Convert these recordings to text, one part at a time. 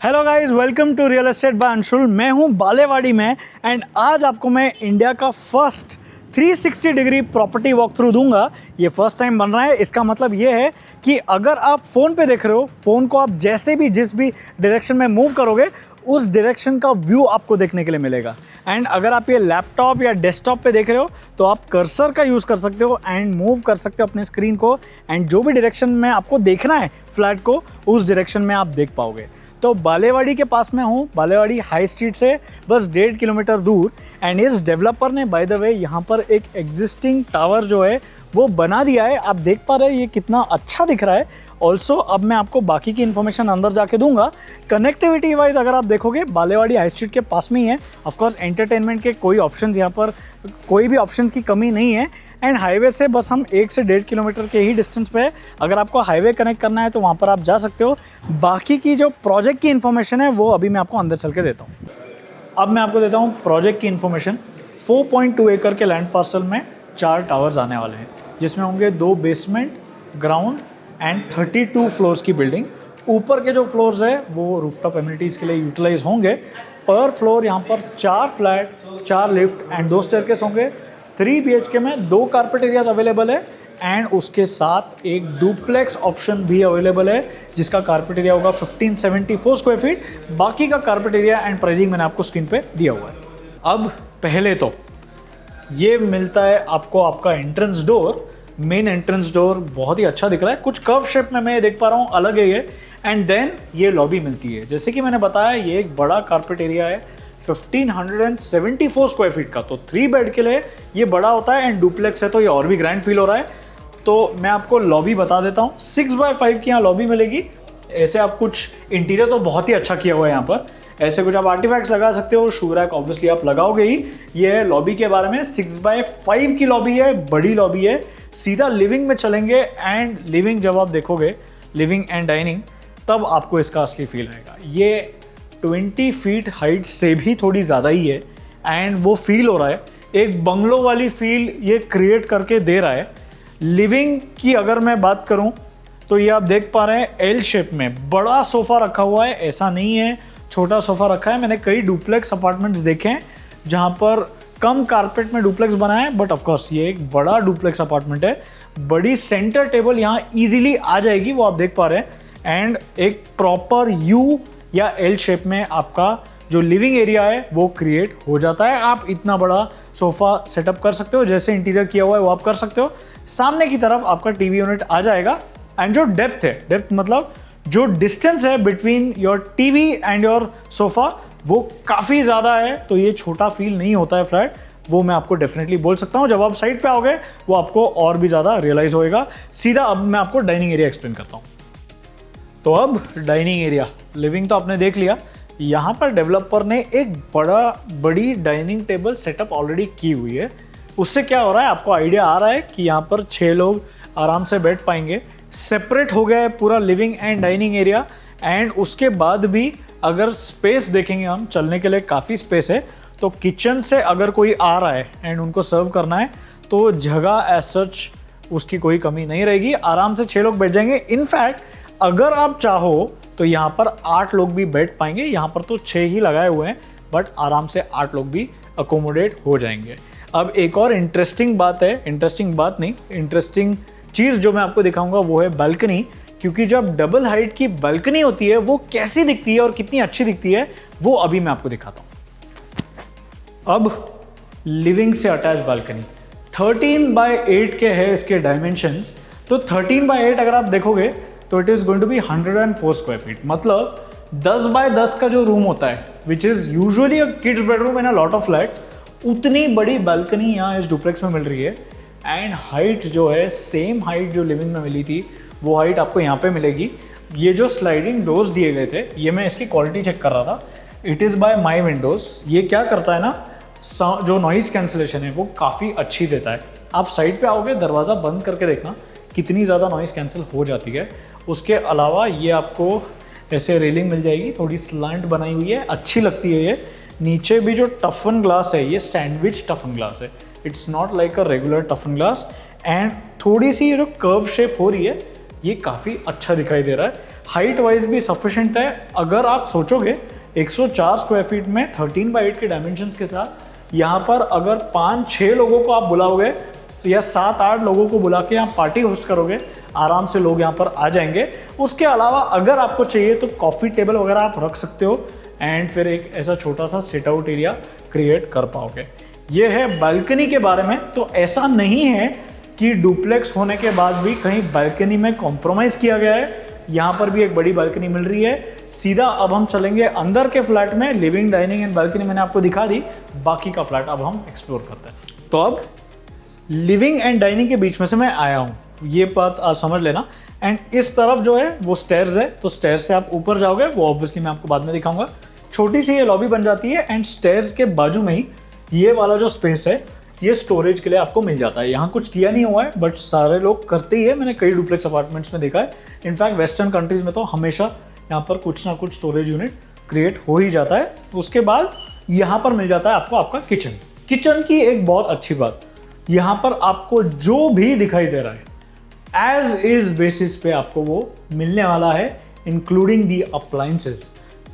Hello guys, welcome to real estate by Anshul. मैं हूं बालेवाड़ी में एंड आज आपको मैं इंडिया का first 360 degree property walk through दूंगा। ये फर्स्ट टाइम बन रहा है। इसका मतलब ये है कि अगर आप फ़ोन पे देख रहे हो, फ़ोन को आप जैसे भी जिस भी डायरेक्शन में मूव करोगे उस डायरेक्शन का व्यू आपको देखने के लिए मिलेगा। एंड अगर आप ये लैपटॉप या डेस्कटॉप पे देख रहे हो तो आप कर्सर का यूज़ कर सकते हो एंड मूव कर सकते हो अपने स्क्रीन को, एंड जो भी डायरेक्शन में आपको देखना है फ्लैट को उस डायरेक्शन में आप देख पाओगे। तो बालेवाड़ी के पास में हूँ, बालेवाड़ी हाई स्ट्रीट से बस 1.5 किलोमीटर दूर। एंड इस डेवलपर ने बाय द वे यहाँ पर एक एग्जिस्टिंग टावर जो है वो बना दिया है। आप देख पा रहे हैं ये कितना अच्छा दिख रहा है। ऑल्सो अब मैं आपको बाकी की इन्फॉर्मेशन अंदर जाके दूंगा। कनेक्टिविटी वाइज अगर आप देखोगे बालेवाड़ी हाई स्ट्रीट के पास में ही है। ऑफकोर्स एंटरटेनमेंट के कोई ऑप्शंस यहाँ पर कोई भी ऑप्शंस की कमी नहीं है। एंड हाईवे से बस हम 1 से 1.5 किलोमीटर के ही डिस्टेंस पे है। अगर आपको हाईवे कनेक्ट करना है तो वहाँ पर आप जा सकते हो। बाकी की जो प्रोजेक्ट की इन्फॉर्मेशन है वो अभी मैं आपको अंदर चल के देता हूँ। अब मैं आपको देता हूँ प्रोजेक्ट की इन्फॉर्मेशन। 4.2 एकड़ के लैंड पार्सल में 4 टावर्स आने वाले हैं, जिसमें होंगे 2 बेसमेंट, ग्राउंड एंड 32 फ्लोर्स की बिल्डिंग। ऊपर के जो फ्लोर्स है वो रूफटॉप एमिनिटीज़ के लिए यूटिलाइज होंगे। पर फ्लोर यहाँ पर 4 फ्लैट, 4 लिफ्ट एंड 2 स्टेयरकेस होंगे। 3 BHK में 2 कारपेट एरियाज अवेलेबल है एंड उसके साथ एक डुप्लेक्स ऑप्शन भी अवेलेबल है जिसका कारपेट एरिया होगा 1574 स्क्वायर फीट। बाकी का कारपेट एरिया एंड प्राइसिंग मैंने आपको स्क्रीन पे दिया हुआ है। अब पहले तो ये मिलता है आपको आपका entrance door. Main entrance door बहुत ही अच्छा दिख रहा है, कुछ कर्व शेप में मैं देख पा रहा हूँ, अलग है ये। एंड देन ये लॉबी मिलती है। जैसे कि मैंने बताया ये एक बड़ा कारपेट एरिया है 1574 स्क्वायर फीट का, तो 3 बेड के लिए ये बड़ा होता है एंड डुप्लेक्स है तो ये और भी ग्रैंड फील हो रहा है। तो मैं आपको लॉबी बता देता हूँ। 6x5 की यहाँ लॉबी मिलेगी। ऐसे आप कुछ इंटीरियर तो बहुत ही अच्छा किया हुआ है यहाँ पर। ऐसे कुछ आप आर्टिफैक्ट्स लगा सकते हो, शू रैक ऑब्वियसली आप लगाओगे ही। ये है लॉबी के बारे में। 6x5 की लॉबी है, बड़ी लॉबी है। सीधा लिविंग में चलेंगे एंड लिविंग जब आप देखोगे, लिविंग एंड डाइनिंग, तब आपको इसका असली फील आएगा। ये 20 फीट हाइट से भी थोड़ी ज़्यादा ही है एंड वो फील हो रहा है, एक बंगलो वाली फील ये क्रिएट करके दे रहा है। लिविंग की अगर मैं बात करूं तो ये आप देख पा रहे हैं एल शेप में बड़ा सोफ़ा रखा हुआ है। ऐसा नहीं है छोटा सोफ़ा रखा है। मैंने कई डुप्लेक्स अपार्टमेंट्स देखे हैं जहां पर कम कारपेट में डुप्लेक्स बना है, बट ऑफकोर्स ये एक बड़ा डुप्लेक्स अपार्टमेंट है। बड़ी सेंटर टेबल यहाँ ईजिली आ जाएगी, वो आप देख पा रहे हैं। एंड एक प्रॉपर यू या एल शेप में आपका जो लिविंग एरिया है वो क्रिएट हो जाता है। आप इतना बड़ा सोफ़ा सेटअप कर सकते हो, जैसे इंटीरियर किया हुआ है वो आप कर सकते हो। सामने की तरफ आपका टीवी यूनिट आ जाएगा। एंड जो डेप्थ है, डेप्थ मतलब जो डिस्टेंस है between your TV and your sofa, वो काफ़ी ज़्यादा है, तो ये छोटा फील नहीं होता है फ्लैट। वो मैं आपको डेफिनेटली बोल सकता हूँ। जब आप साइड पे आओगे वो आपको और भी ज़्यादा रियलाइज़ होएगा। सीधा अब मैं आपको डाइनिंग एरिया एक्सप्लेन करता हूँ। तो अब डाइनिंग एरिया, लिविंग तो आपने देख लिया। यहाँ पर डेवलपर ने एक बड़ी डाइनिंग टेबल सेटअप ऑलरेडी की हुई है। उससे क्या हो रहा है, आपको आइडिया आ रहा है कि यहाँ पर 6 लोग आराम से बैठ पाएंगे। सेपरेट हो गया है पूरा living and dining area. And उसके बाद भी अगर स्पेस देखेंगे हम, चलने के लिए काफ़ी स्पेस है। तो किचन से अगर कोई आ रहा है एंड उनको सर्व करना है तो जगह एज सच उसकी कोई कमी नहीं रहेगी। आराम से 6 लोग बैठ जाएंगे। इनफैक्ट अगर आप चाहो तो यहाँ पर 8 लोग भी बैठ पाएंगे। यहाँ पर तो 6 ही लगाए हुए हैं, बट आराम से 8 लोग भी अकोमोडेट हो जाएंगे। अब एक और इंटरेस्टिंग चीज़ जो मैं आपको दिखाऊंगा वो है बालकनी। क्योंकि जब डबल हाइट की बालकनी होती है वो कैसी दिखती है और कितनी अच्छी दिखती है वो अभी मैं आपको दिखाता हूँ। अब लिविंग से अटैच बालकनी 13x8 के है इसके डायमेंशंस। तो 13x8 अगर आप देखोगे तो it is going to be 104 square feet. मतलब 10x10 का जो रूम होता है, which is usually a kids bedroom in a lot of flat, उतनी बड़ी बालकनी यहाँ इस डुप्लेक्स में मिल रही है। एंड हाइट जो है सेम हाइट जो लिविंग में मिली थी वो हाइट आपको यहाँ पे मिलेगी। ये जो स्लाइडिंग डोर्स दिए गए थे, ये मैं इसकी क्वालिटी चेक कर रहा था। It is by my Windows. ये क्या करता है ना, जो नॉइज़ कैंसिलेशन है वो काफ़ी अच्छी देता है। आप साइड पे आओगे, दरवाज़ा बंद करके देखना कितनी ज़्यादा नॉइज़ कैंसिल हो जाती है। उसके अलावा ये आपको ऐसे रेलिंग मिल जाएगी, थोड़ी स्लांट बनाई हुई है, अच्छी लगती है ये। नीचे भी जो टफन ग्लास है ये सैंडविच टफन ग्लास है, it's not like a regular टफन glass. And थोड़ी सी ये जो कर्व शेप हो रही है ये काफ़ी अच्छा दिखाई दे रहा है। हाइट वाइज भी सफिशेंट है। अगर आप सोचोगे 104 स्क्वायर फीट में 13x8 के डायमेंशंस के साथ यहाँ पर अगर 5-6 लोगों को आप बुलाओगे या 7-8 लोगों को बुला के आप पार्टी होस्ट करोगे, आराम से लोग यहाँ पर आ जाएंगे। उसके अलावा अगर आपको चाहिए तो कॉफ़ी टेबल वगैरह आप रख सकते हो एंड फिर एक ऐसा छोटा सा सिट आउट एरिया क्रिएट कर पाओगे। ये है बालकनी के बारे में। तो ऐसा नहीं है कि डुप्लेक्स होने के बाद भी कहीं बालकनी में कॉम्प्रोमाइज़ किया गया है। यहाँ पर भी एक बड़ी बालकनी मिल रही है। सीधा अब हम चलेंगे अंदर के फ्लैट में। लिविंग, डाइनिंग एंड बालकनी मैंने आपको दिखा दी, बाकी का फ्लैट अब हम एक्सप्लोर करते हैं। तो अब लिविंग एंड डाइनिंग के बीच में से मैं आया हूँ, ये बात आप समझ लेना। एंड इस तरफ जो है वो स्टेयर्स है, तो स्टेयर्स से आप ऊपर जाओगे, वो ऑब्वियसली मैं आपको बाद में दिखाऊंगा। छोटी सी ये लॉबी बन जाती है एंड स्टेयर्स के बाजू में ही ये वाला जो स्पेस है ये स्टोरेज के लिए आपको मिल जाता है। यहाँ कुछ किया नहीं हुआ है बट सारे लोग करते ही है, मैंने कई डुप्लेक्स अपार्टमेंट्स में देखा है। इनफैक्ट वेस्टर्न कंट्रीज में तो हमेशा यहाँ पर कुछ ना कुछ स्टोरेज यूनिट क्रिएट हो ही जाता है। उसके बाद यहाँ पर मिल जाता है आपको आपका किचन। किचन की एक बहुत अच्छी बात, यहाँ पर आपको जो भी दिखाई दे रहा है एज इज बेसिस पे आपको वो मिलने वाला है, including the appliances,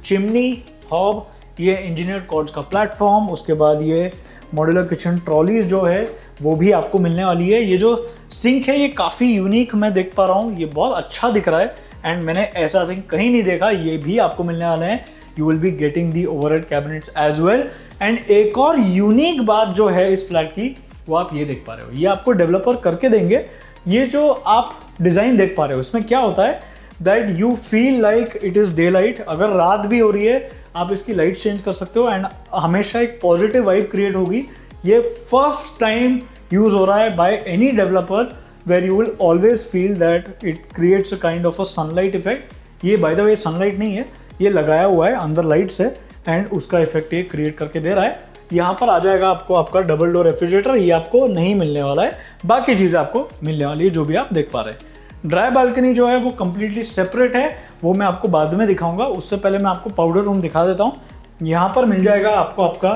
chimney, hob, ये इंजीनियर्ड कॉर्ड्स का प्लेटफॉर्म, उसके बाद ये मॉड्यूलर किचन ट्रॉलीज जो है वो भी आपको मिलने वाली है। ये जो सिंक है ये काफ़ी यूनिक मैं देख पा रहा हूँ, ये बहुत अच्छा दिख रहा है एंड मैंने ऐसा सिंक कहीं नहीं देखा, ये भी आपको मिलने वाले हैं। You will be getting the overhead cabinets as well. And एक और यूनिक बात जो है इस फ्लैट की वो आप ये देख पा रहे हो, ये आपको डेवलपर करके देंगे। ये जो आप डिज़ाइन देख पा रहे हो इसमें क्या होता है that you feel like it is day light. अगर रात भी हो रही है आप इसकी लाइट चेंज कर सकते हो एंड हमेशा एक पॉजिटिव वाइब क्रिएट होगी। ये फर्स्ट टाइम यूज़ हो रहा है by any developer where you will always feel that it creates a kind of a sunlight effect. ये बाय द वे सनलाइट नहीं है, ये लगाया हुआ है अंदर लाइट से एंड उसका इफेक्ट ये क्रिएट करके दे रहा है। यहाँ पर आ जाएगा आपको आपका डबल डोर रेफ्रिजरेटर, ये आपको नहीं मिलने वाला है, बाकी चीज़ें आपको मिलने वाली है जो भी आप देख पा रहे हैं। ड्राई बालकनी जो है वो कम्प्लीटली सेपरेट है, वो मैं आपको बाद में दिखाऊंगा। उससे पहले मैं आपको पाउडर रूम दिखा देता हूँ। यहाँ पर मिल जाएगा आपको आपका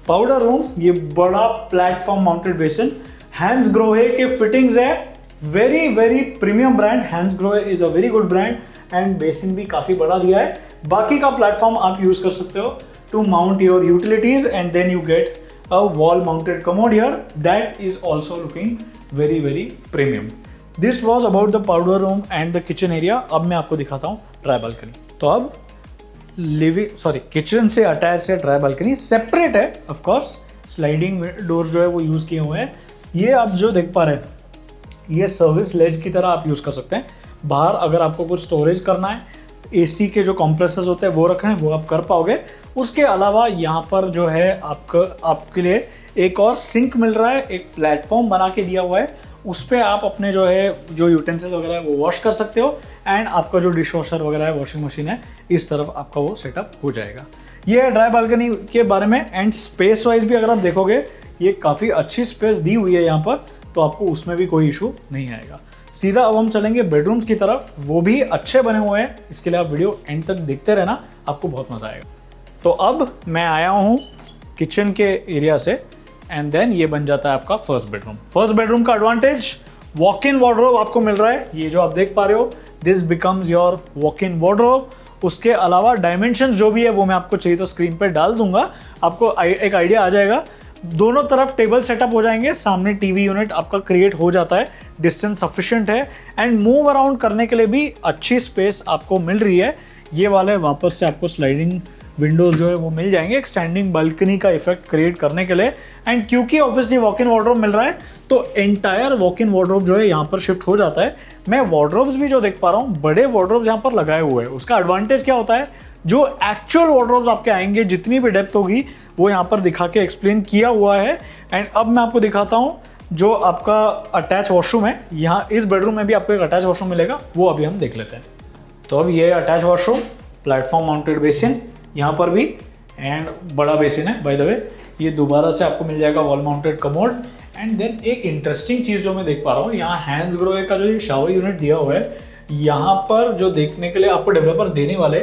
पाउडर रूम, ये बड़ा प्लेटफॉर्म माउंटेड बेसिन, हैंड्सग्रोहे के फिटिंग्स है, very very premium brand. Hansgrohe is a very good brand and basin भी काफ़ी बड़ा दिया है। बाकी का प्लेटफॉर्म आप यूज़ कर सकते हो to mount your utilities and then you get a wall mounted commode here that is also looking very very premium. This was about the powder room and the kitchen area. अब मैं आपको दिखाता हूँ dry balcony. तो अब kitchen से attach है dry balcony, separate है ऑफ कोर्स, स्लाइडिंग डोर जो है वो यूज़ किए हुए हैं। ये आप जो देख पा रहे हैं ये सर्विस लेज की तरह आप यूज़ कर सकते हैं। बाहर अगर आपको कुछ स्टोरेज करना है, एसी के जो कंप्रेसर्स होते हैं वो रखना है, वो आप कर पाओगे। उसके अलावा यहाँ पर जो है आपके लिए एक और सिंक मिल रहा है, एक प्लेटफॉर्म बना के दिया हुआ है, उस पर आप अपने जो यूटेंसिल्स वगैरह है वो वॉश कर सकते हो एंड आपका जो डिश वॉशर वगैरह है, वॉशिंग मशीन है, इस तरफ आपका वो सेटअप हो जाएगा। ये है ड्राई बालकनी के बारे में। एंड स्पेस वाइज भी अगर आप देखोगे ये काफ़ी अच्छी स्पेस दी हुई है यहाँ पर, तो आपको उसमें भी कोई इशू नहीं आएगा। सीधा अब हम चलेंगे बेडरूम्स की तरफ, वो भी अच्छे बने हुए हैं, इसके लिए आप वीडियो एंड तक देखते रहना, आपको बहुत मज़ा आएगा। तो अब मैं आया हूँ किचन के एरिया से एंड देन ये बन जाता है आपका फर्स्ट बेडरूम। फर्स्ट बेडरूम का एडवांटेज वॉक इन वार्डरोब आपको मिल रहा है, ये जो आप देख पा रहे हो this becomes your walk in wardrobe. उसके अलावा डायमेंशन जो भी है वो मैं आपको चाहिए तो स्क्रीन पर डाल दूंगा, आपको एक आइडिया आ जाएगा। दोनों तरफ टेबल सेटअप हो जाएंगे, सामने टीवी यूनिट आपका क्रिएट हो जाता है, डिस्टेंस सफिशिएंट है एंड मूव अराउंड करने के लिए भी अच्छी स्पेस आपको मिल रही है। ये वाले वापस से आपको स्लाइडिंग विंडोज जो है वो मिल जाएंगे एक स्टैंडिंग बालकनी का इफेक्ट क्रिएट करने के लिए। एंड क्योंकि ऑब्वियसली वॉक इन वार्डरोब मिल रहा है तो एंटायर वॉक इन वार्डरोब जो है यहाँ पर शिफ्ट हो जाता है। मैं वार्डरोब्स भी जो देख पा रहा हूँ बड़े वार्डरोब्स यहाँ पर लगाए हुए हैं। उसका एडवांटेज क्या होता है, जो एक्चुअल वार्डरोब्स आपके आएंगे जितनी भी डेप्थ होगी वो यहाँ पर दिखा के एक्सप्लेन किया हुआ है। एंड अब मैं आपको दिखाता हूँ जो आपका अटैच वॉशरूम है, यहाँ इस बेडरूम में भी आपको एक अटैच वॉशरूम मिलेगा, वो अभी हम देख लेते हैं। तो अब ये attach washroom, platform mounted basin यहाँ पर भी एंड बड़ा बेसिन है बाय द वे। ये दोबारा से आपको मिल जाएगा wall mounted commode. And then एक इंटरेस्टिंग चीज़ जो मैं देख पा रहा हूँ, यहाँ हैंड्सग्रोहे का जो ये शावर यूनिट दिया हुआ है, यहाँ पर जो देखने के लिए आपको डेवलपर देने वाले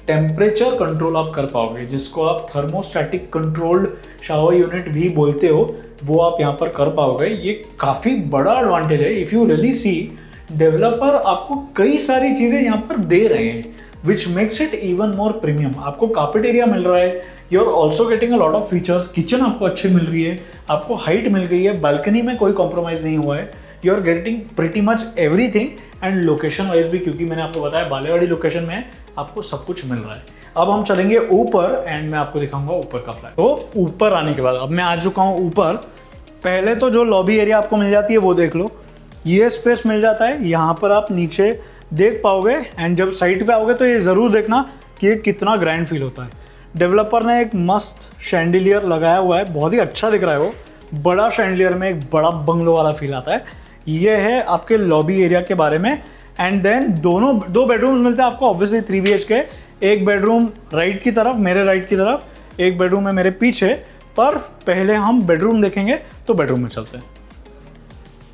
टेम्परेचर कंट्रोल आप कर पाओगे, जिसको आप थर्मोस्टैटिक कंट्रोल्ड शावर यूनिट भी बोलते हो, वो आप यहाँ पर कर पाओगे। ये काफ़ी बड़ा एडवांटेज है। If you really see developer आपको कई सारी चीज़ें यहाँ पर दे रहे हैं, which makes it even more premium. आपको कार्पेट एरिया मिल रहा है, you are also getting a lot of features, kitchen आपको अच्छी मिल रही है, आपको हाइट मिल गई है, बालकनी में कोई कॉम्प्रोमाइज़ नहीं हुआ है, you are getting pretty much everything. And location wise भी, क्योंकि मैंने आपको बताया बालेवाड़ी लोकेशन में आपको सब कुछ मिल रहा है। अब हम चलेंगे ऊपर एंड मैं आपको दिखाऊंगा ऊपर का फ्लैट। तो ऊपर आने के बाद अब मैं आ चुका हूँ ऊपर। पहले तो जो लॉबी एरिया आपको मिल जाती है वो देख लो, ये स्पेस मिल जाता है, यहाँ पर आप नीचे देख पाओगे। एंड जब साइड पे आओगे तो ये ज़रूर देखना कि ये कितना ग्रैंड फील होता है। डेवलपर ने एक मस्त शैंडिलियर लगाया हुआ है, बहुत ही अच्छा दिख रहा है वो, बड़ा शैंडिलियर में एक बड़ा बंगलो वाला फील आता है। ये है आपके लॉबी एरिया के बारे में। एंड देन दो बेडरूम्स मिलते हैं आपको, ऑब्वियसली 3 BHK। एक बेडरूम राइट की तरफ, मेरे राइट की तरफ, एक बेडरूम है मेरे पीछे। पर पहले हम बेडरूम देखेंगे, तो बेडरूम में चलते हैं।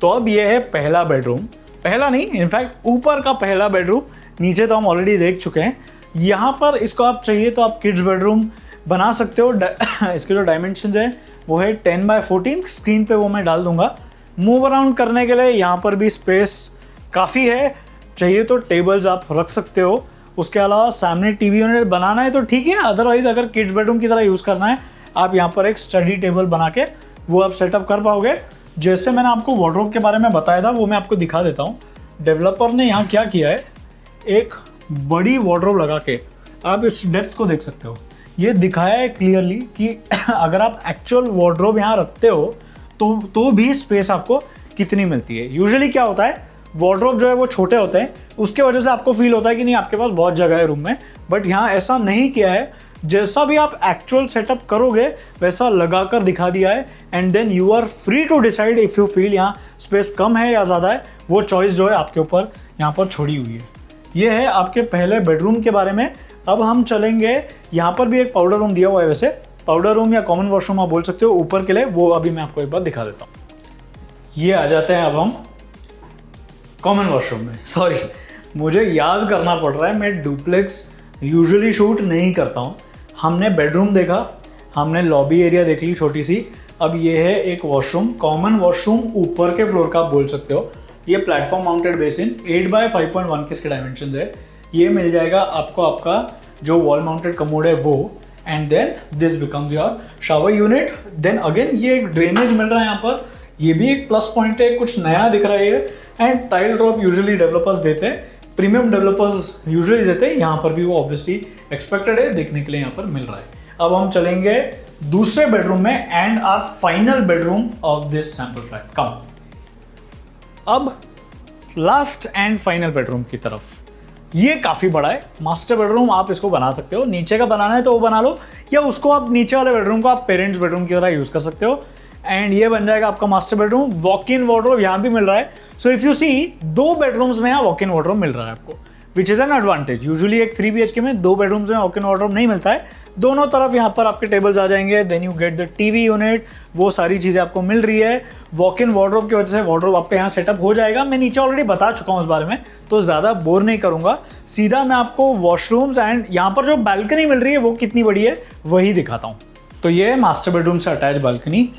तो अब ये है पहला बेडरूम, पहला नहीं इनफैक्ट ऊपर का पहला बेडरूम। नीचे तो हम ऑलरेडी देख चुके हैं। यहाँ पर इसको आप चाहिए तो आप किड्स बेडरूम बना सकते हो। इसके जो डायमेंशन है वो है 10x14, स्क्रीन पे वो मैं डाल दूंगा। मूव अराउंड करने के लिए यहाँ पर भी स्पेस काफ़ी है, चाहिए तो टेबल्स आप रख सकते हो। उसके अलावा सामने टीवी यूनिट बनाना है तो ठीक है, अदरवाइज अगर किड्स बेडरूम की तरह यूज़ करना है, आप यहाँ पर एक स्टडी टेबल बना के वो आप सेटअप कर पाओगे। जैसे मैंने आपको वार्डरोब के बारे में बताया था वो मैं आपको दिखा देता हूँ। डेवलपर ने यहाँ क्या किया है, एक बड़ी वार्डरोब लगा के आप इस डेप्थ को देख सकते हो। ये दिखाया है क्लियरली कि अगर आप एक्चुअल वार्डरोब यहाँ रखते हो तो भी स्पेस आपको कितनी मिलती है। यूजुअली क्या होता है, वार्डरोब जो है वो छोटे होते हैं, उसके वजह से आपको फील होता है कि नहीं आपके पास बहुत जगह है रूम में। बट यहाँ ऐसा नहीं किया है, जैसा भी आप एक्चुअल सेटअप करोगे वैसा लगाकर दिखा दिया है। And then you are free to decide if you feel यहाँ स्पेस कम है या ज़्यादा है, वो चॉइस जो है आपके ऊपर यहाँ पर छोड़ी हुई है। ये है आपके पहले बेडरूम के बारे में। अब हम चलेंगे, यहाँ पर भी एक पाउडर रूम दिया हुआ है, वैसे पाउडर रूम या कॉमन वॉशरूम आप बोल सकते हो ऊपर के लिए, वो अभी मैं आपको एक बार दिखा देता हूँ। ये आ जाते हैं अब हम कॉमन वॉशरूम में। सॉरी, मुझे याद करना पड़ रहा है, मैं डुप्लेक्स यूजुअली शूट नहीं करता हूँ। हमने बेडरूम देखा, हमने लॉबी एरिया देख ली छोटी सी, अब ये है एक वॉशरूम, कॉमन वॉशरूम ऊपर के फ्लोर का आप बोल सकते हो। ये प्लेटफॉर्म माउंटेड बेसिन 8x5.1 के इसके डायमेंशन है। ये मिल जाएगा आपको, आपका जो वॉल माउंटेड कमोड है वो। And then this becomes your shower unit. Then again ये एक ड्रेनेज मिल रहा है यहाँ पर, ये भी एक प्लस पॉइंट है, कुछ नया दिख रहा है। And tile drop usually developers देते हैं, प्रीमियम डेवलपर्स यूजुअली देते हैं, यहाँ पर भी वो ऑब्वियसली एक्सपेक्टेड है, देखने के लिए यहाँ पर मिल रहा है। अब हम चलेंगे दूसरे बेडरूम में and our final bedroom of this sample flat. Come अब लास्ट एंड फाइनल बेडरूम की तरफ। ये काफ़ी बड़ा है, मास्टर बेडरूम आप इसको बना सकते हो। नीचे का बनाना है तो वो बना लो, या उसको आप नीचे वाले बेडरूम को आप पेरेंट्स बेडरूम की तरह यूज़ कर सकते हो। एंड ये बन जाएगा आपका master bedroom. Walk in wardrobe यहाँ भी मिल रहा है। So if you see, 2 bedrooms में यहाँ वॉक इन वार्डरोब मिल रहा है आपको, which is an advantage. Usually एक 3 BHK में 2 बेडरूम्स में वॉक इन वार्डरोब नहीं मिलता है। दोनों तरफ यहाँ पर आपके टेबल्स आ जाएंगे, then you get the TV unit, वो सारी चीज़ें आपको मिल रही है। वॉक इन वार्डरोब की वजह से वार्डरोब आपके यहाँ सेटअप हो जाएगा। मैं नीचे ऑलरेडी बता चुका हूँ इस बारे में, तो ज़्यादा बोर नहीं करूँगा। सीधा मैं आपको वॉशरूम्स एंड यहाँ पर जो बालकनी मिल रही है वो कितनी बड़ी है वही दिखाता हूँ। तो ये है मास्टर बेडरूम से अटैच बालकनी।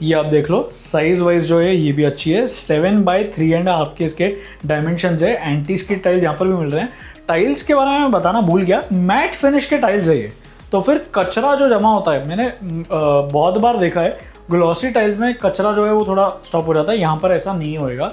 ये आप देख लो, साइज वाइज जो है ये भी अच्छी है। 7x3.5 के इसके डायमेंशन है। एंटी स्किड टाइल्स यहाँ पर भी मिल रहे हैं। टाइल्स के बारे में मैं बताना भूल गया, मैट फिनिश के टाइल्स है ये, तो फिर कचरा जो जमा होता है, मैंने बहुत बार देखा है ग्लॉसी टाइल्स में कचरा जो है वो थोड़ा स्टॉप हो जाता है, यहाँ पर ऐसा नहीं होएगा।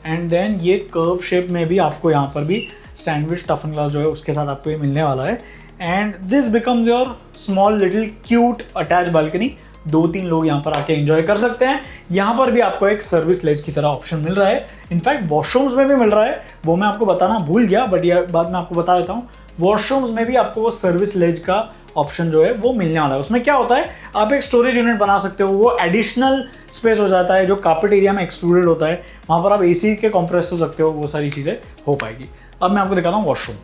एंड देन ये कर्व शेप में भी आपको यहाँ पर भी सैंडविच टफन ग्लास जो है उसके साथ आपको ये मिलने वाला है। And this becomes your small little cute attach balcony. 2-3 लोग यहाँ पर आके एंजॉय कर सकते हैं। यहाँ पर भी आपको एक सर्विस लेज की तरह ऑप्शन मिल रहा है। इनफैक्ट वॉशरूम्स में भी मिल रहा है, वो मैं आपको बताना भूल गया, बट ये बाद में आपको बता देता हूँ। वॉशरूम्स में भी आपको वो सर्विस लेज का ऑप्शन जो है वो मिलने वाला है। उसमें क्या होता है, आप एक स्टोरेज यूनिट बना सकते हो, वो एडिशनल स्पेस हो जाता है जो कार्पेट एरिया में एक्सक्लूडेड होता है। वहाँ पर आप AC के कंप्रेसर रखते हो, वो सारी चीज़ें हो पाएगी। अब मैं आपको दिखाता हूँ वॉशरूम।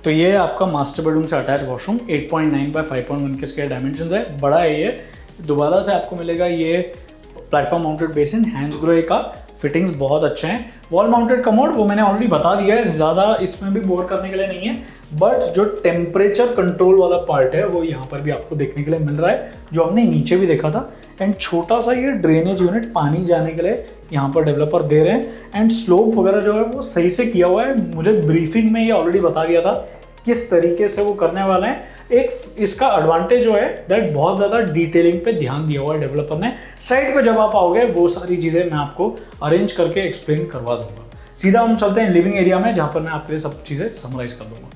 तो ये है आपका मास्टर बेडरूम से अटैच वॉशरूम। 8.9x5.1 के इसके डायमेंशन है, बड़ा है ये। दोबारा से आपको मिलेगा ये platform mounted basin, hands grow का, फिटिंग्स बहुत अच्छे हैं। वॉल माउंटेड कमोड वो मैंने ऑलरेडी बता दिया है, ज़्यादा इसमें भी बोर करने के लिए नहीं है। बट जो टेम्परेचर कंट्रोल वाला पार्ट है वो यहाँ पर भी आपको देखने के लिए मिल रहा है, जो हमने नीचे भी देखा था। एंड छोटा सा ये ड्रेनेज यूनिट पानी जाने के लिए यहाँ पर डेवलपर दे रहे हैं एंड स्लोप वगैरह जो है वो सही से किया हुआ है। मुझे ब्रीफिंग में ये ऑलरेडी बता दिया था किस तरीके से वो करने वाले हैं। एक इसका एडवांटेज जो है दैट बहुत ज़्यादा डिटेलिंग पे ध्यान दिया हुआ है डेवलपर ने। साइट पे जब आप आओगे वो सारी चीज़ें मैं आपको अरेंज करके एक्सप्लेन करवा दूंगा। सीधा हम चलते हैं लिविंग एरिया में, जहाँ पर मैं आपके लिए सब चीज़ें समराइज कर दूंगा।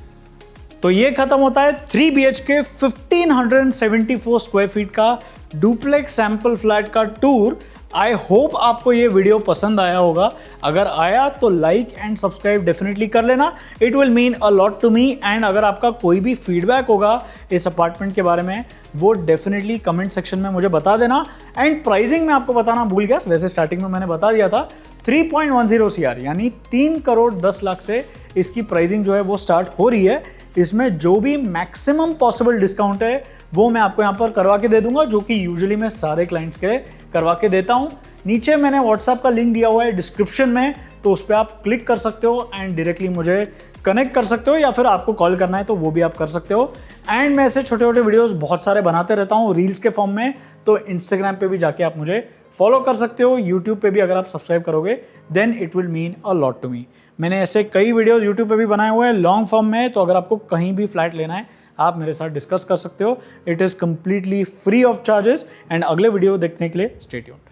तो ये खत्म होता है 3 BHK 1574 स्क्वायर फीट का डुप्लेक्स सैंपल फ्लैट का टूर। आई होप आपको ये वीडियो पसंद आया होगा। अगर आया तो लाइक एंड सब्सक्राइब डेफिनेटली कर लेना, it will mean a lot to me. And अगर आपका कोई भी फीडबैक होगा इस अपार्टमेंट के बारे में वो डेफिनेटली कमेंट सेक्शन में मुझे बता देना। एंड प्राइसिंग में आपको बताना भूल गया, वैसे स्टार्टिंग में मैंने बता दिया था 3.10 CR यानी 3 करोड़ 10 लाख से इसकी प्राइसिंग जो है वो स्टार्ट हो रही है। इसमें जो भी मैक्सिमम पॉसिबल डिस्काउंट है वो मैं आपको यहाँ पर करवा के दे दूंगा, जो कि यूजुअली मैं सारे क्लाइंट्स के करवा के देता हूँ। नीचे मैंने व्हाट्सएप का लिंक दिया हुआ है डिस्क्रिप्शन में, तो उस पर आप क्लिक कर सकते हो एंड डायरेक्टली मुझे कनेक्ट कर सकते हो, या फिर आपको कॉल करना है तो वो भी आप कर सकते हो। एंड मैं ऐसे छोटे छोटे वीडियोस बहुत सारे बनाते रहता हूँ रील्स के फॉर्म में, तो इंस्टाग्राम पे भी जाके आप मुझे फॉलो कर सकते हो। यूट्यूब पे भी अगर आप सब्सक्राइब करोगे then it will mean a lot to me. मैंने ऐसे कई वीडियोस यूट्यूब पे भी बनाए हुए हैं लॉन्ग फॉर्म में, तो अगर आपको कहीं भी फ्लैट लेना है आप मेरे साथ डिस्कस कर सकते हो। It is completely free of charges. And अगले वीडियो देखने के लिए स्टे ट्यून्ड।